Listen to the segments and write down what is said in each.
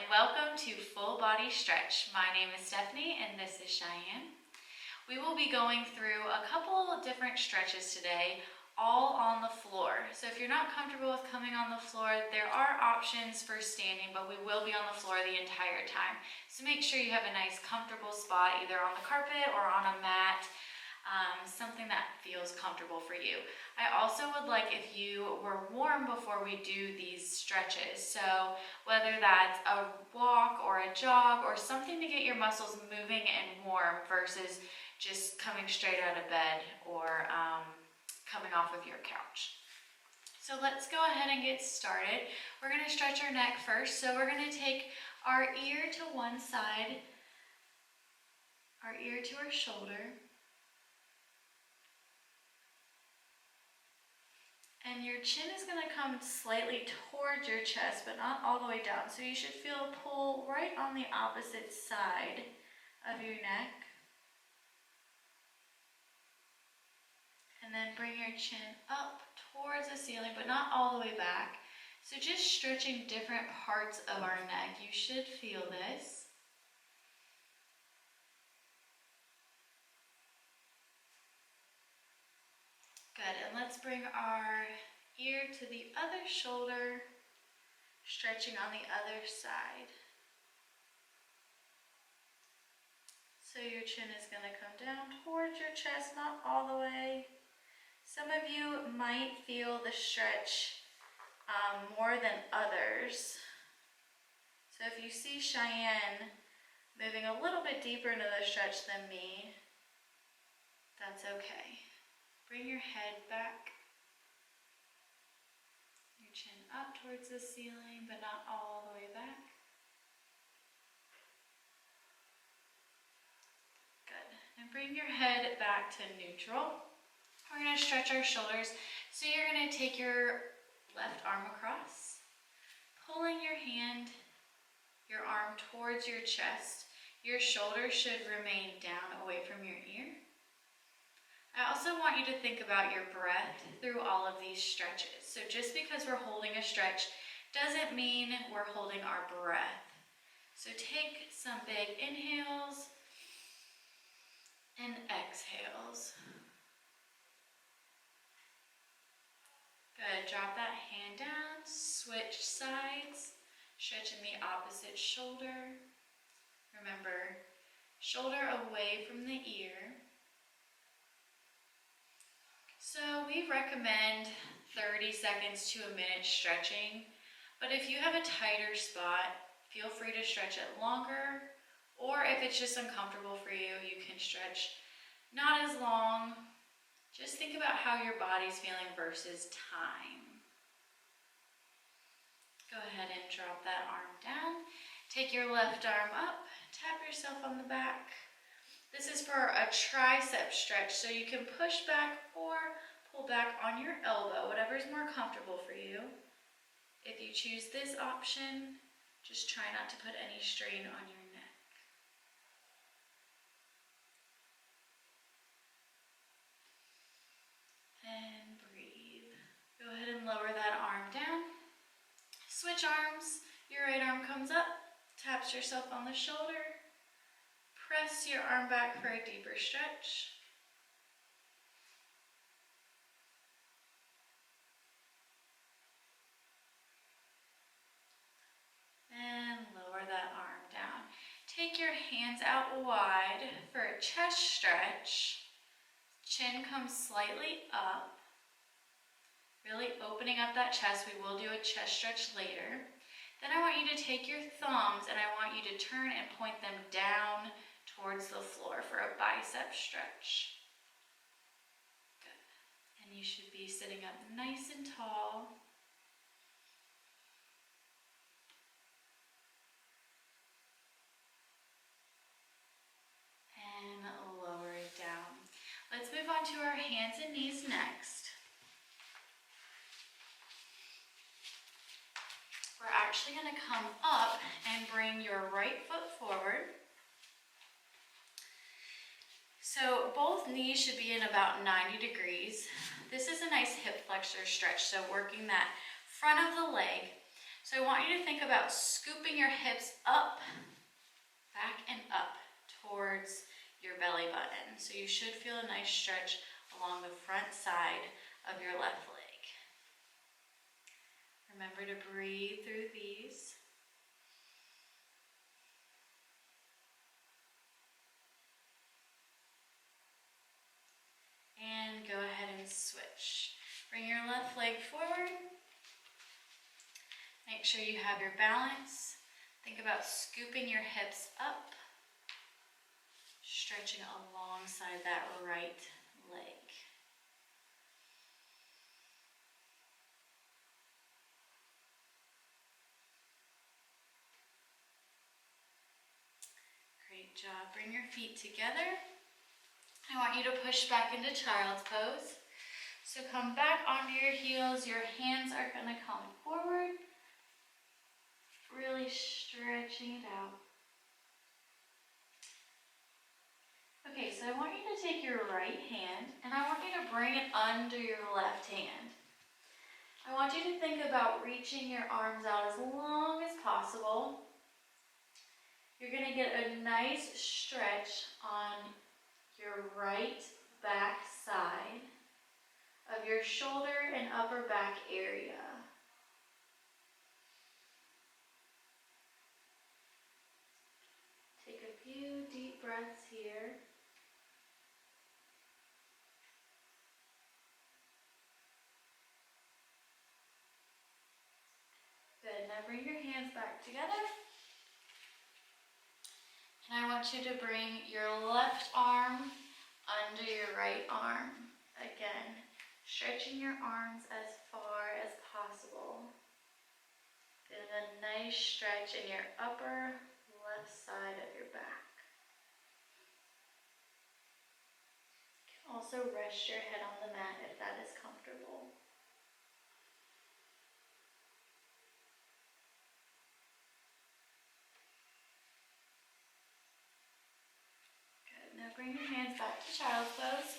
welcome to Full Body Stretch. My name is Stephanie and this is Cheyenne. We will be going through a couple different stretches today, all on the floor. So if you're not comfortable with coming on the floor, there are options for standing, but we will be on the floor the entire time. So make sure you have a nice comfortable spot, either on the carpet or on a mat, something that feels comfortable for you. I also would like if you were warm before we do these stretches. So whether that's a walk or a jog or something to get your muscles moving and warm versus just coming straight out of bed or coming off of your couch. So let's go ahead and get started. We're going to stretch our neck first. So we're going to take our ear to one side, our ear to our shoulder. And your chin is going to come slightly towards your chest, but not all the way down. So you should feel a pull right on the opposite side of your neck. And then bring your chin up towards the ceiling, but not all the way back. So just stretching different parts of our neck. You should feel this. Good, and let's bring our ear to the other shoulder, stretching on the other side. So your chin is going to come down towards your chest, not all the way. Some of you might feel the stretch more than others. So if you see Cheyenne moving a little bit deeper into the stretch than me, that's okay. Bring your head back, your chin up towards the ceiling, but not all the way back. Good. And bring your head back to neutral. We're going to stretch our shoulders. So you're going to take your left arm across, pulling your arm towards your chest. Your shoulders should remain down away from your ear. I also want you to think about your breath through all of these stretches. So just because we're holding a stretch doesn't mean we're holding our breath. So take some big inhales and exhales. Good, drop that hand down, switch sides, stretching the opposite shoulder. Remember, shoulder away from the ear. So we recommend 30 seconds to a minute stretching, but if you have a tighter spot, feel free to stretch it longer, or if it's just uncomfortable for you, you can stretch not as long. Just think about how your body's feeling versus time. Go ahead and drop that arm down. Take your left arm up, tap yourself on the back. This is for a tricep stretch, so you can push back or pull back on your elbow, whatever is more comfortable for you. If you choose this option, just try not to put any strain on your neck. And breathe. Go ahead and lower that arm down. Switch arms. Your right arm comes up, taps yourself on the shoulder. Press your arm back for a deeper stretch. And lower that arm down. Take your hands out wide for a chest stretch. Chin comes slightly up. Really opening up that chest. We will do a chest stretch later. Then I want you to take your thumbs and I want you to turn and point them down towards the floor for a bicep stretch. Good. And you should be sitting up nice and tall. And lower it down. Let's move on to our hands and knees next. We're actually going to come up and bring your right foot forward. So both knees should be in about 90 degrees. This is a nice hip flexor stretch, so working that front of the leg. So I want you to think about scooping your hips up, back and up towards your belly button. So you should feel a nice stretch along the front side of your left leg. Remember to breathe through these. And go ahead and switch. Bring your left leg forward. Make sure you have your balance. Think about scooping your hips up, stretching alongside that right leg. Great job. Bring your feet together. I want you to push back into child's pose. So come back onto your heels. Your hands are going to come forward. Really stretching it out. Okay, so I want you to take your right hand and I want you to bring it under your left hand. I want you to think about reaching your arms out as long as possible. You're going to get a nice stretch on your right back side of your shoulder and upper back area. Take a few deep breaths here. Good. Now bring your hands back together. And I want you to bring your left arm under your right arm. Again, stretching your arms as far as possible. Get a nice stretch in your upper left side of your back. You can also rest your head on the mat if that is comfortable. Good. Now bring your hands back to child's pose.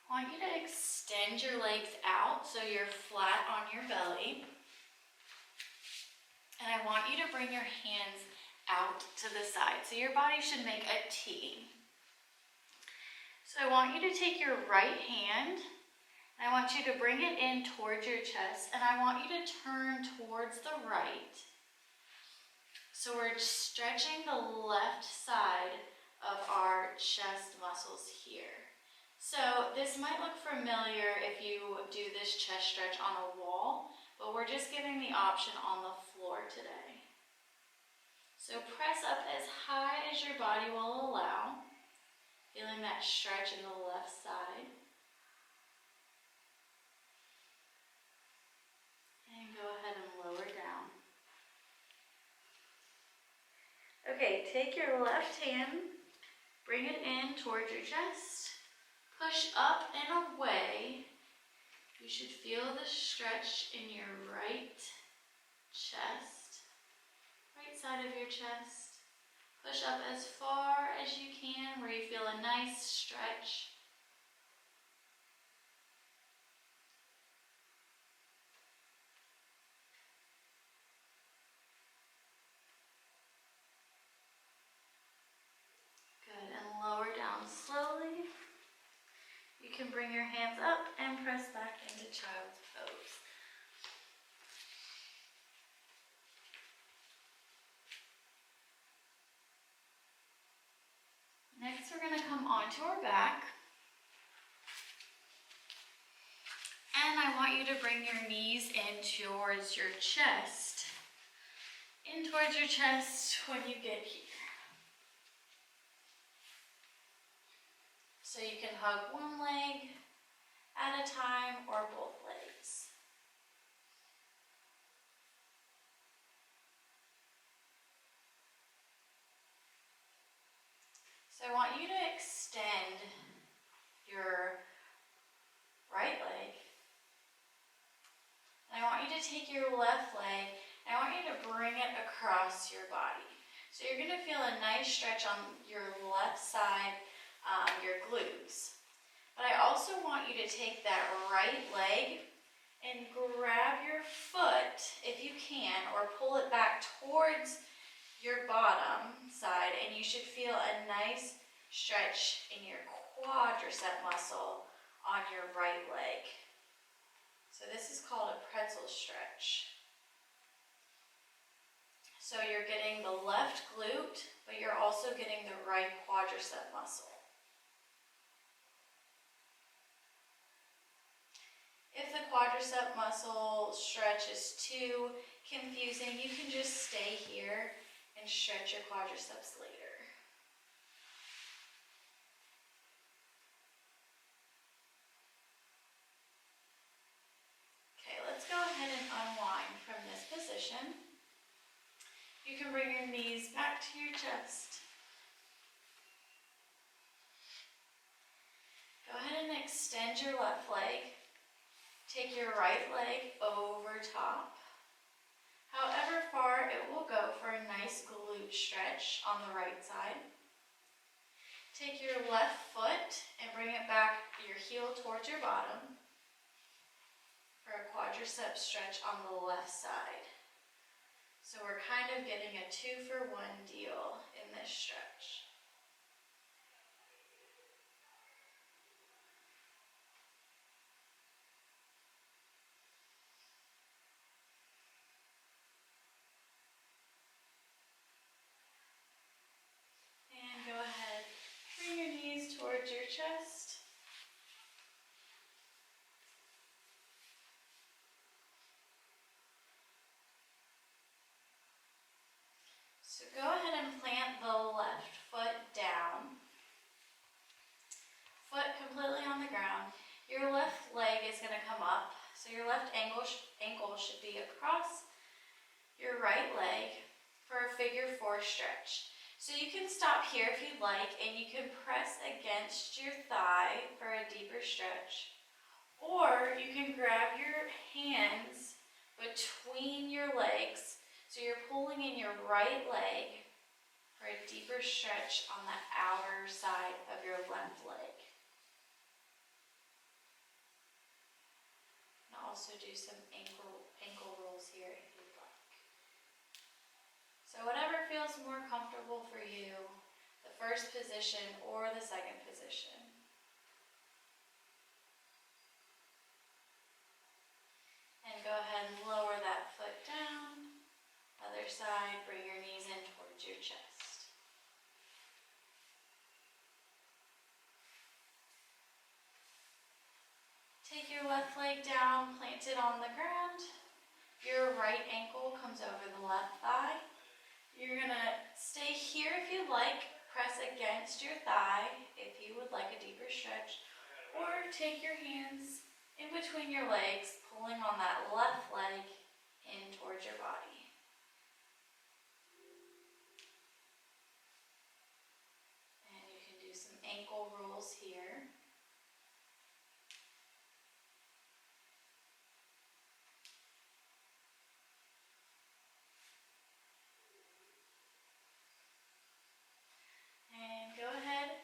I want you to extend your legs out so you're flat on your belly. And I want you to bring your hands out to the side. So your body should make a T. So I want you to take your right hand, and I want you to bring it in towards your chest, and I want you to turn towards the right. So we're stretching the left side of our chest muscles here. So this might look familiar if you do this chest stretch on a wall, but we're just giving the option on the floor today. So press up as high as your body will allow, feeling that stretch in the left side. And go ahead and lower down. Okay, take your left hand, bring it in towards your chest. Push up and away. You should feel the stretch in your right chest, right side of your chest. Push up as far as you can where you feel a nice stretch. Good, and lower down slowly. You can bring your hands up and press back into child's pose. Next, we're going to come onto our back. And I want you to bring your knees in towards your chest. In towards your chest when you get here. So you can hug one leg at a time or both legs. So I want you to extend your right leg. And I want you to take your left leg and I want you to bring it across your body. So you're going to feel a nice stretch on your left side, your glutes. But I also want you to take that right leg and grab your foot if you can, or pull it back towards your bottom side, and you should feel a nice stretch in your quadricep muscle on your right leg. So this is called a pretzel stretch. So you're getting the left glute, but you're also getting the right quadricep muscle. If the quadricep muscle stretch is too confusing, you can just stay here and stretch your quadriceps later. Okay, let's go ahead and unwind from this position. You can bring your knees back to your chest. Go ahead and extend your left leg. Take your right leg over top. However far it will go for a nice glute stretch on the right side. Take your left foot and bring it back, your heel towards your bottom, for a quadricep stretch on the left side. So we're kind of getting a 2-for-1 deal in this stretch. And go ahead, bring your knees towards your chest. So go ahead and plant the left foot down. Foot completely on the ground. Your left leg is going to come up. So your left ankle should be across your right leg for a figure 4 stretch. So you can stop here if you'd like, and you can press against your thigh for a deeper stretch. Or you can grab your hands between your legs, so you're pulling in your right leg for a deeper stretch on the outer side of your left leg. And also do some ankle rolls here if you'd like. So whatever feels more comfortable for you, the first position or the second position. And go ahead and lower that foot down. Other side, bring your knees in towards your chest. Take your left leg down, plant it on the ground. Your right ankle comes over the left thigh. You're gonna stay here if you like. Press against your thigh if you would like a deeper stretch. Or take your hands in between your legs, pulling on that left leg in towards your body. And you can do some ankle rolls here. And go ahead,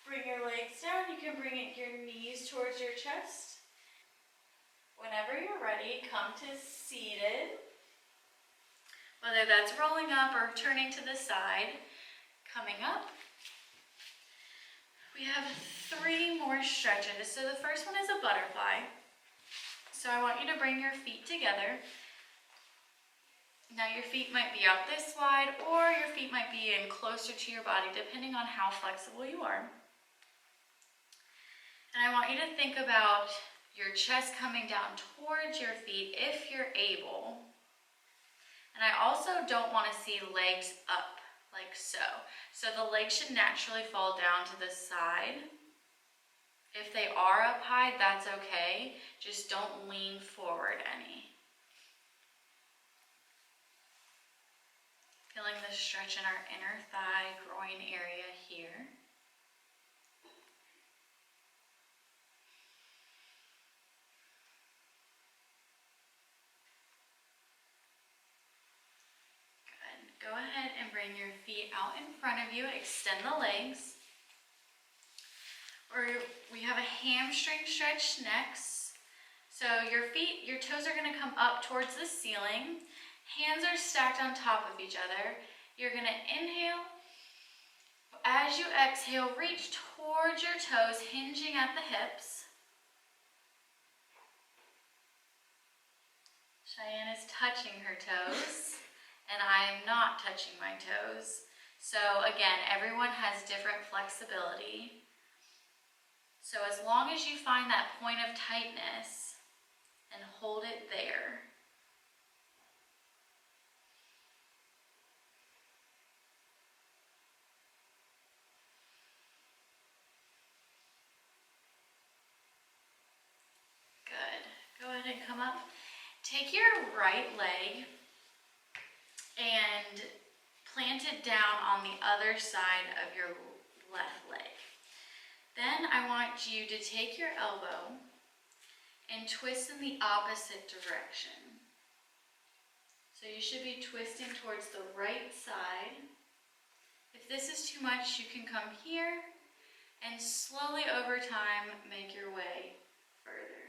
bring your legs down. You can bring your knees towards your chest. Whenever you're ready, come to seated. Whether that's rolling up or turning to the side. Coming up, we have 3 more stretches. So the first one is a butterfly. So I want you to bring your feet together. Now your feet might be out this wide, or your feet might be in closer to your body, depending on how flexible you are. And I want you to think about your chest coming down towards your feet if you're able. And I also don't want to see legs up like so. So the legs should naturally fall down to the side. If they are up high, that's okay. Just don't lean forward any. Feeling the stretch in our inner thigh, groin area here. Good. Go ahead and bring your feet out in front of you. Extend the legs. Or we have a hamstring stretch next. So your toes are gonna come up towards the ceiling. Hands are stacked on top of each other. You're gonna inhale. As you exhale, reach towards your toes, hinging at the hips. Cheyenne is touching her toes, and I am not touching my toes. So again, everyone has different flexibility. So as long as you find that point of tightness and hold it there. Good. Go ahead and come up. Take your right leg and plant it down on the other side of your left leg. Then I want you to take your elbow and twist in the opposite direction. So you should be twisting towards the right side. If this is too much, you can come here and slowly over time make your way further.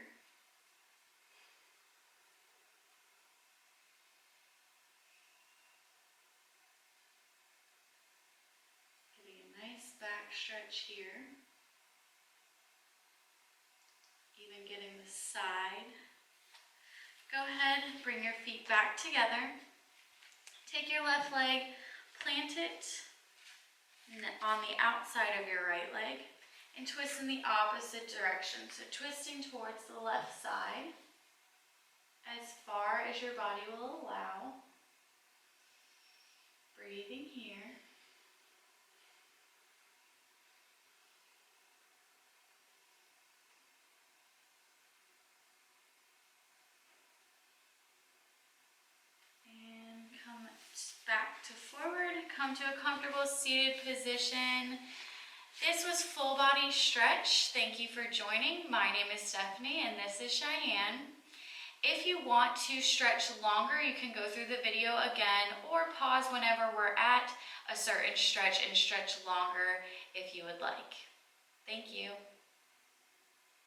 Nice back stretch here. Even getting the side. Go ahead, bring your feet back together. Take your left leg, plant it on the outside of your right leg, and twist in the opposite direction. So twisting towards the left side as far as your body will allow. Breathing here. Back to forward, come to a comfortable seated position. This was full body stretch. Thank you for joining. My name is Stephanie and this is Cheyenne. If you want to stretch longer, you can go through the video again or pause whenever we're at a certain stretch and stretch longer if you would like. Thank you.